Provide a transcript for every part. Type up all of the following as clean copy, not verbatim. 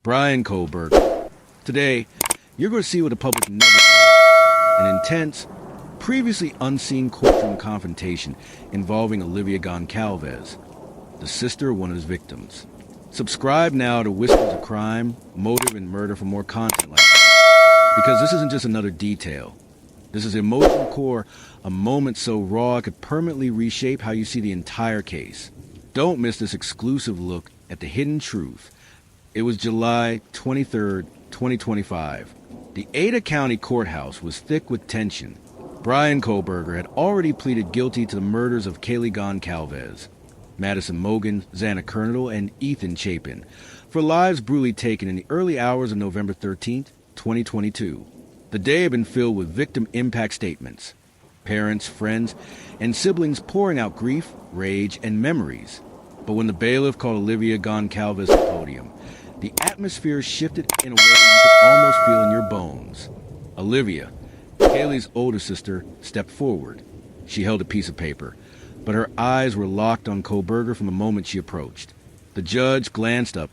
Bryan Kohberger. Today, you're going to see what the public never saw. An intense, previously unseen courtroom confrontation involving Alivea Goncalves, the sister of one of his victims. Subscribe now to Whispers of Crime, Motive, and Murder for more content like this. Because this isn't just another detail. This is emotional core, a moment so raw it could permanently reshape how you see the entire case. Don't miss this exclusive look at the hidden truth. It was July 23rd, 2025. The Ada County Courthouse was thick with tension. Bryan Kohberger had already pleaded guilty to the murders of Kaylee Goncalves, Madison Mogan, Xana Kernodle, and Ethan Chapin, for lives brutally taken in the early hours of November 13th, 2022. The day had been filled with victim impact statements, parents, friends, and siblings pouring out grief, rage, and memories. But when the bailiff called Alivea Goncalves to the podium, the atmosphere shifted in a way you could almost feel in your bones. Alivea, Kaylee's older sister, stepped forward. She held a piece of paper, but her eyes were locked on Kohberger from the moment she approached. The judge glanced up,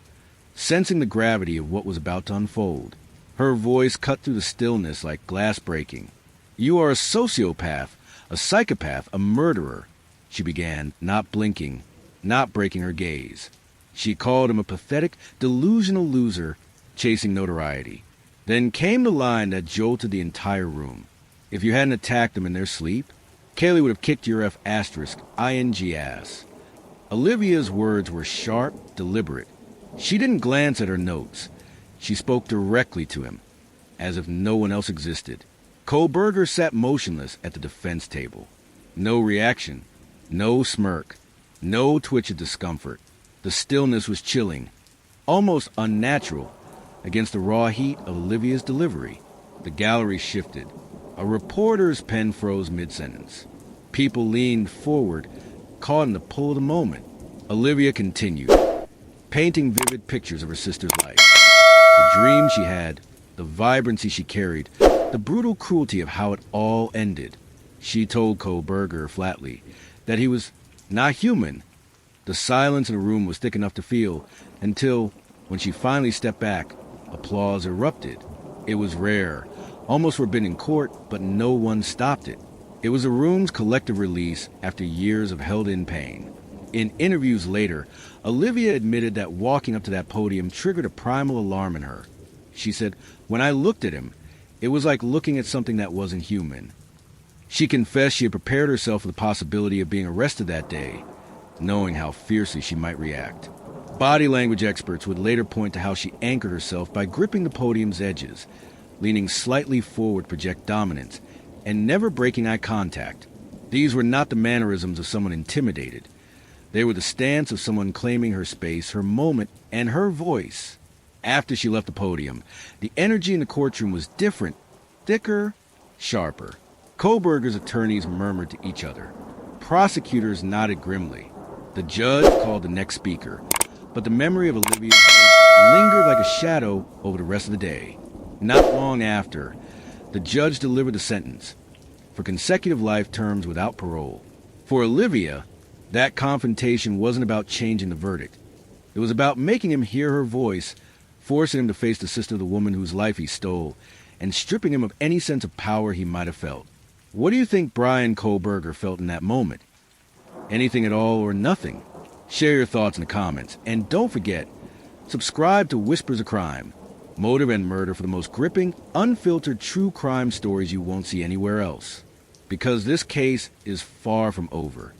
sensing the gravity of what was about to unfold. Her voice cut through the stillness like glass breaking. "You are a sociopath, a psychopath, a murderer," she began, not blinking, not breaking her gaze. She called him a pathetic, delusional loser chasing notoriety. Then came the line that jolted the entire room. If you hadn't attacked them in their sleep, Kaylee would have kicked your *ing ass. Olivia's words were sharp, deliberate. She didn't glance at her notes. She spoke directly to him, as if no one else existed. Kohberger sat motionless at the defense table. No reaction, no smirk, no twitch of discomfort. The stillness was chilling, almost unnatural, against the raw heat of Olivia's delivery. The gallery shifted. A reporter's pen froze mid-sentence. People leaned forward, caught in the pull of the moment. Alivea continued, painting vivid pictures of her sister's life. The dream she had, the vibrancy she carried, the brutal cruelty of how it all ended. She told Kohberger flatly that he was not human. The silence in the room was thick enough to feel, until, when she finally stepped back, applause erupted. It was rare, almost forbidden in court, but no one stopped it. It was the room's collective release after years of held-in pain. In interviews later, Alivea admitted that walking up to that podium triggered a primal alarm in her. She said, "When I looked at him, it was like looking at something that wasn't human." She confessed she had prepared herself for the possibility of being arrested that day, knowing how fiercely she might react. Body language experts would later point to how she anchored herself by gripping the podium's edges, leaning slightly forward to project dominance, and never breaking eye contact. These were not the mannerisms of someone intimidated. They were the stance of someone claiming her space, her moment, and her voice. After she left the podium, the energy in the courtroom was different, thicker, sharper. Kohberger's attorneys murmured to each other. Prosecutors nodded grimly. The judge called the next speaker, but the memory of Olivia's words lingered like a shadow over the rest of the day. Not long after, the judge delivered the sentence for consecutive life terms without parole. For Alivea, that confrontation wasn't about changing the verdict. It was about making him hear her voice, forcing him to face the sister of the woman whose life he stole, and stripping him of any sense of power he might have felt. What do you think Bryan Kohberger felt in that moment? Anything at all or nothing? Share your thoughts in the comments, and don't forget, subscribe to Whispers of Crime, Motive and Murder for the most gripping, unfiltered true crime stories you won't see anywhere else. Because this case is far from over.